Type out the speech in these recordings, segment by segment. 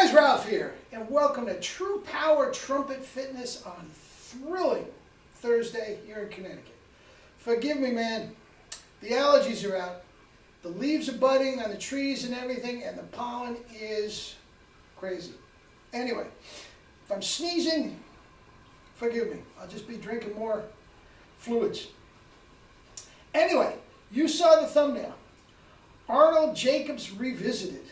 guys, Ralph here, and welcome to True Power Trumpet Fitness on thrilling Thursday here in Connecticut. Forgive me, man. The allergies are out. The leaves are budding on the trees and everything, and the pollen is crazy. Anyway, if I'm sneezing, forgive me. I'll just be drinking more fluids. Anyway, you saw the thumbnail. Arnold Jacobs revisited.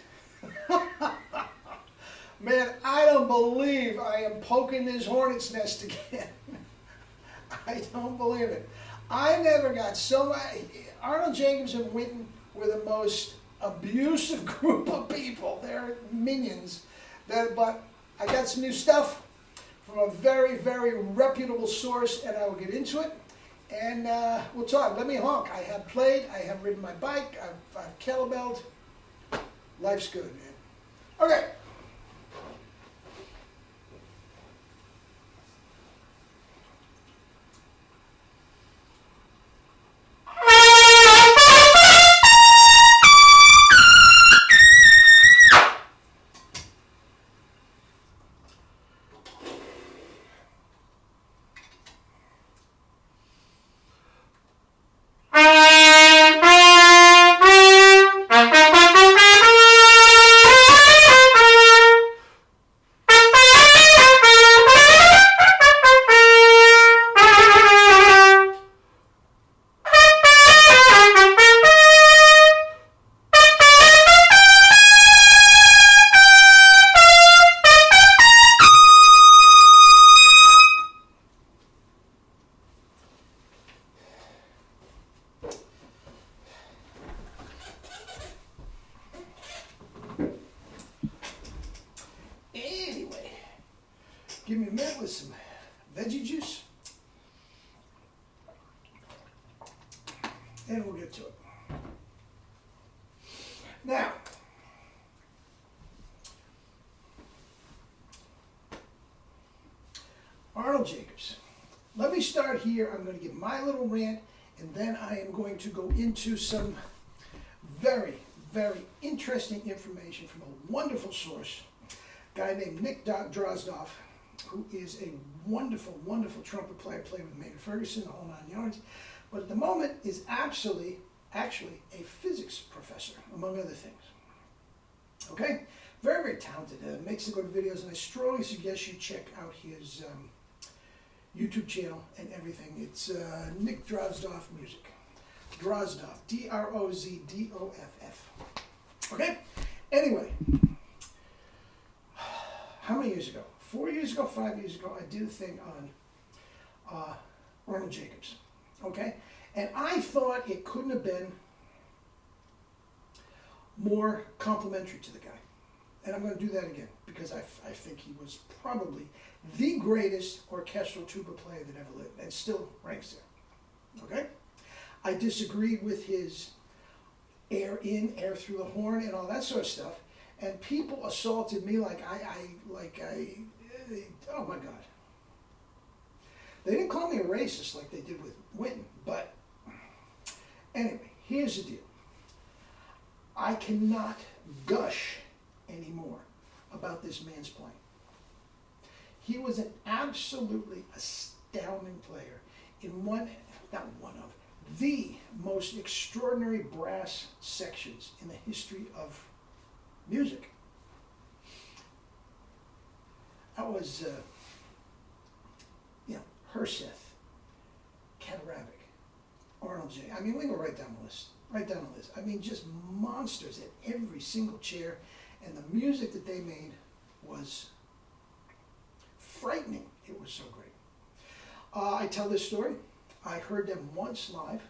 Man, I don't believe I am poking this hornet's nest again. I don't believe it. I never got so much. Arnold Jacobs and Winton were the most abusive group of people. They're minions. But I got some new stuff from a very, very reputable source, and I will get into it. And we'll talk. Let me honk. I have played. I have ridden my bike. I've kettlebelled. Life's good, man. Okay. Give me a minute with some veggie juice, and we'll get to it. Now, Arnold Jacobs. Let me start here. I'm going to give my little rant, and then I am going to go into some very, very interesting information from a wonderful source, a guy named Nick Drozdoff, who is a wonderful, wonderful trumpet player, played with Maynard Ferguson, the whole 9 yards, but at the moment is actually a physics professor, among other things. Okay? Very, very talented. Makes some good videos, and I strongly suggest you check out his YouTube channel and everything. It's Nick Drozdoff Music. Drozdoff, D-R-O-Z-D-O-F-F. Okay? Anyway, how many years ago? 4 years ago, 5 years ago, I did a thing on Arnold Jacobs, okay? And I thought it couldn't have been more complimentary to the guy. And I'm going to do that again because I think he was probably the greatest orchestral tuba player that ever lived and still ranks there, okay? I disagreed with his air in, air through the horn and all that sort of stuff. And people assaulted me like oh my God. They didn't call me a racist like they did with Winton, but anyway, here's the deal. I cannot gush anymore about this man's playing. He was an absolutely astounding player in the most extraordinary brass sections in the history of music. That was, Herseth, Catarabic, Arnold J. I mean, we can go right down the list. Right down the list. I mean, just monsters at every single chair, and the music that they made was frightening. It was so great. I tell this story. I heard them once live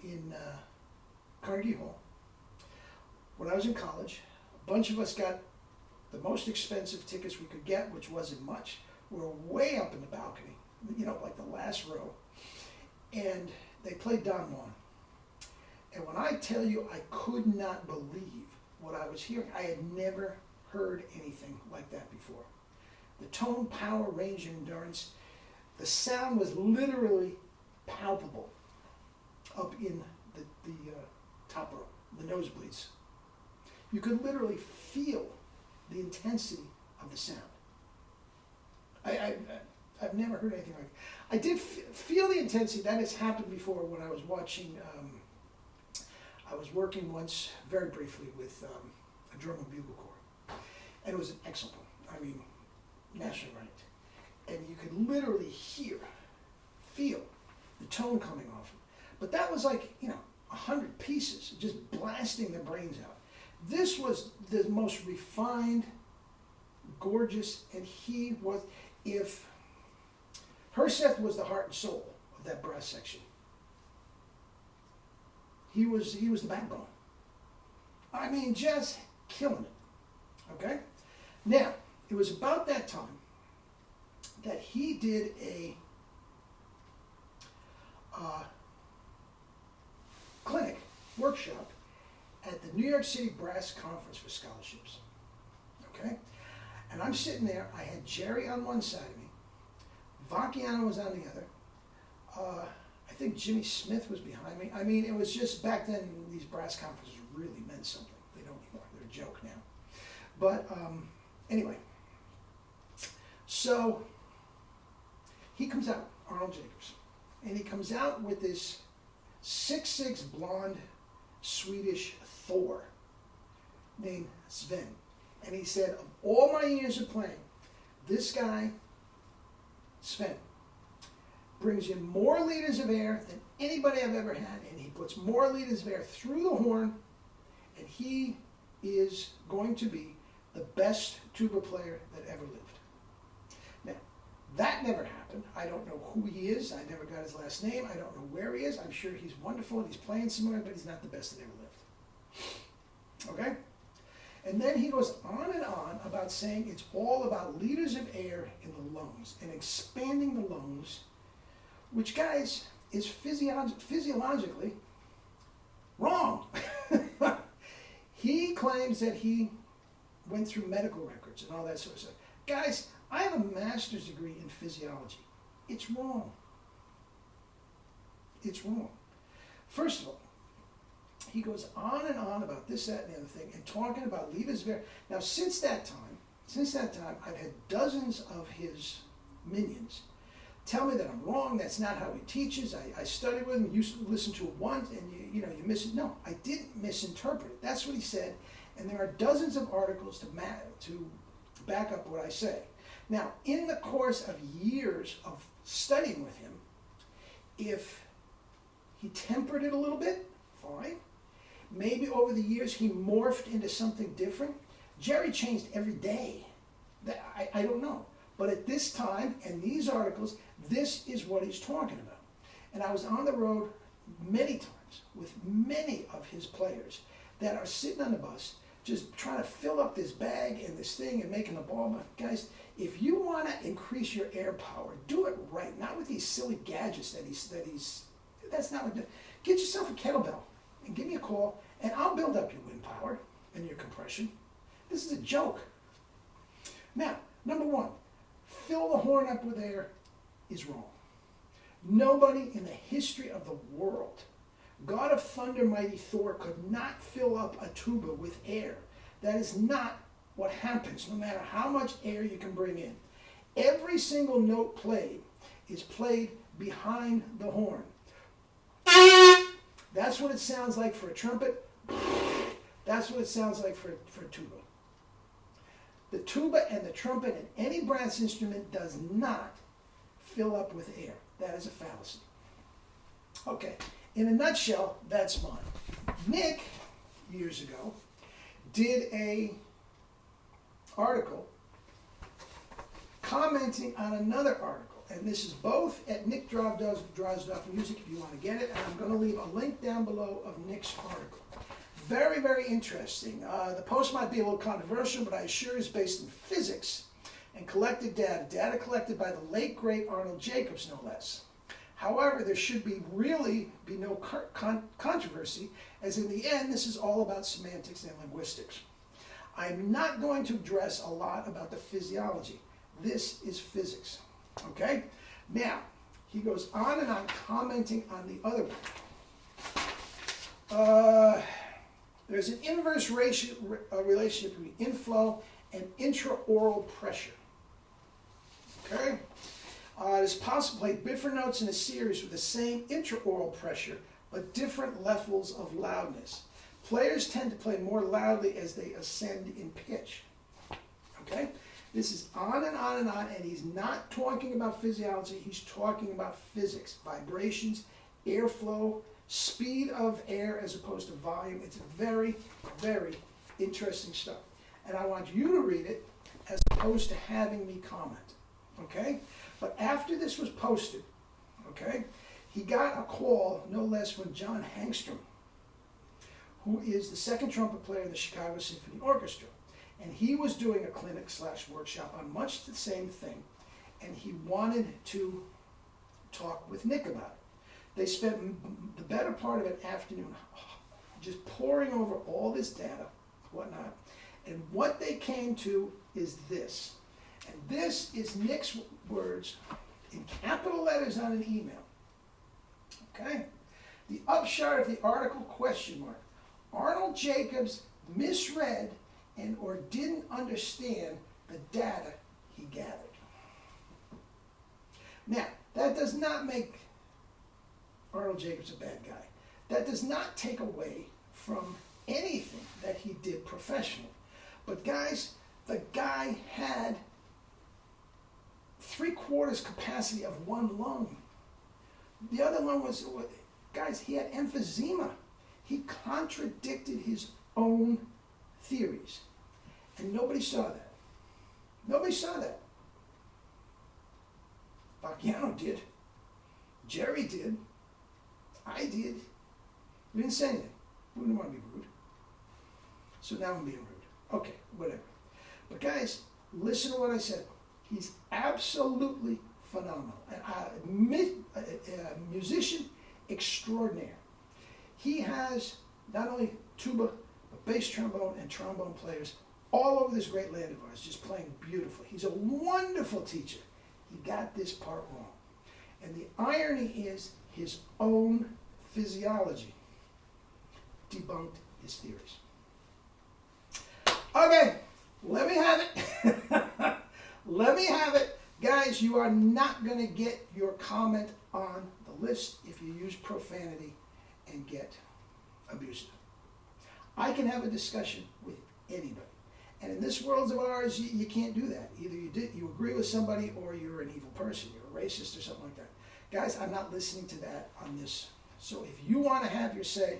in Carnegie Hall. When I was in college, a bunch of us got the most expensive tickets we could get, which wasn't much. We were way up in the balcony, like the last row. And they played Don Juan. And when I tell you I could not believe what I was hearing, I had never heard anything like that before. The tone, power, range, and endurance, the sound was literally palpable up in the top row, the nosebleeds. You could literally feel the intensity of the sound. I've never heard anything like it. I did feel the intensity. That has happened before when I was watching, I was working once, very briefly, with a drum and bugle corps. And it was an excellent one. I mean, nationally ranked. And you could literally feel the tone coming off it. But that was like, 100 pieces, just blasting their brains out. This was the most refined, gorgeous, and he was, if Herseth was the heart and soul of that brass section, he was the backbone. I mean, just killing it. Okay? Now, it was about that time that he did a clinic, workshop, at the New York City Brass Conference for Scholarships. Okay? And I'm sitting there, I had Jerry on one side of me, Vacchiano was on the other, I think Jimmy Smith was behind me. I mean, it was just, back then, these brass conferences really meant something. They don't anymore, they're a joke now. But anyway, so he comes out, Arnold Jacobs, and he comes out with this 6'6" blonde Swedish Thor named Sven. And he said, of all my years of playing, this guy, Sven, brings in more liters of air than anybody I've ever had, and he puts more liters of air through the horn, and he is going to be the best tuba player that ever lived. Now, that never happened. I don't know who he is. I never got his last name. I don't know where he is. I'm sure he's wonderful and he's playing somewhere, but he's not the best that ever lived. Okay? And then he goes on and on about saying it's all about liters of air in the lungs and expanding the lungs, which, guys, is physiologically wrong. He claims that he went through medical records and all that sort of stuff. Guys, I have a master's degree in physiology. It's wrong. It's wrong. First of all, he goes on and on about this, that, and the other thing, and talking about liters of air. Now, since that time, I've had dozens of his minions tell me that I'm wrong, that's not how he teaches, I studied with him, you listen to it once, and you miss it. No, I didn't misinterpret it. That's what he said, and there are dozens of articles to back up what I say. Now, in the course of years of studying with him, if he tempered it a little bit, fine. Maybe over the years he morphed into something different. Jerry changed every day. I don't know. But at this time, and these articles, this is what he's talking about. And I was on the road many times with many of his players that are sitting on the bus just trying to fill up this bag and this thing and making the ball. But guys, if you want to increase your air power, do it right. Not with these silly gadgets that's not what. Get yourself a kettlebell and give me a call, and I'll build up your wind power and your compression. This is a joke. Now, number one, fill the horn up with air is wrong. Nobody in the history of the world, God of Thunder, mighty Thor, could not fill up a tuba with air. That is not what happens, no matter how much air you can bring in. Every single note played is played behind the horn. That's what it sounds like for a trumpet. That's what it sounds like for a tuba. The tuba and the trumpet and any brass instrument does not fill up with air. That is a fallacy. Okay, in a nutshell, that's mine. Nick, years ago, did a article commenting on another article. And this is both at Nick Drozdoff Music if you want to get it. And I'm going to leave a link down below of Nick's article. Very, very interesting. The post might be a little controversial, but I assure it's based in physics and collected data collected by the late, great Arnold Jacobs, no less. However, there should really be no controversy, as in the end, this is all about semantics and linguistics. I'm not going to address a lot about the physiology. This is physics. Okay? Now, he goes on and on commenting on the other one. There's an inverse relationship between inflow and intraoral pressure. Okay? It is possible to play different notes in a series with the same intraoral pressure, but different levels of loudness. Players tend to play more loudly as they ascend in pitch. Okay? This is on and on and on, and he's not talking about physiology, he's talking about physics, vibrations, airflow, speed of air as opposed to volume. It's very, very interesting stuff. And I want you to read it as opposed to having me comment. Okay? But after this was posted, okay, he got a call, no less, from John Hangstrom, who is the second trumpet player in the Chicago Symphony Orchestra. And he was doing a clinic/workshop on much the same thing. And he wanted to talk with Nick about it. They spent the better part of an afternoon just poring over all this data, whatnot. And what they came to is this. And this is Nick's words in capital letters on an email. Okay? The upshot of the article, question mark. Arnold Jacobs misread and or didn't understand the data he gathered. Now, that does not make Arnold Jacobs a bad guy. That does not take away from anything that he did professionally. But guys, the guy had 3/4 capacity of one lung. The other lung was, guys, he had emphysema. He contradicted his own theories. And nobody saw that. Nobody saw that. Bacchiano did. Jerry did. I did. We didn't say anything. We didn't want to be rude. So now I'm being rude. Okay, whatever. But guys, listen to what I said. He's absolutely phenomenal. And a musician extraordinaire. He has not only tuba, but bass trombone and trombone players all over this great land of ours, just playing beautifully. He's a wonderful teacher. He got this part wrong. And the irony is his own physiology debunked his theories. Okay, let me have it. Let me have it. Guys, you are not going to get your comment on the list if you use profanity and get abusive. I can have a discussion with anybody. And in this world of ours, you can't do that. Either you agree with somebody or you're an evil person. You're a racist or something like that. Guys, I'm not listening to that on this. So if you want to have your say,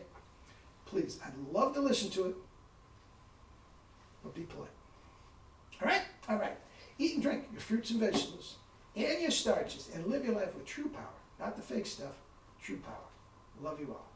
please, I'd love to listen to it, but be polite. All right? All right. Eat and drink your fruits and vegetables and your starches and live your life with true power, not the fake stuff, true power. Love you all.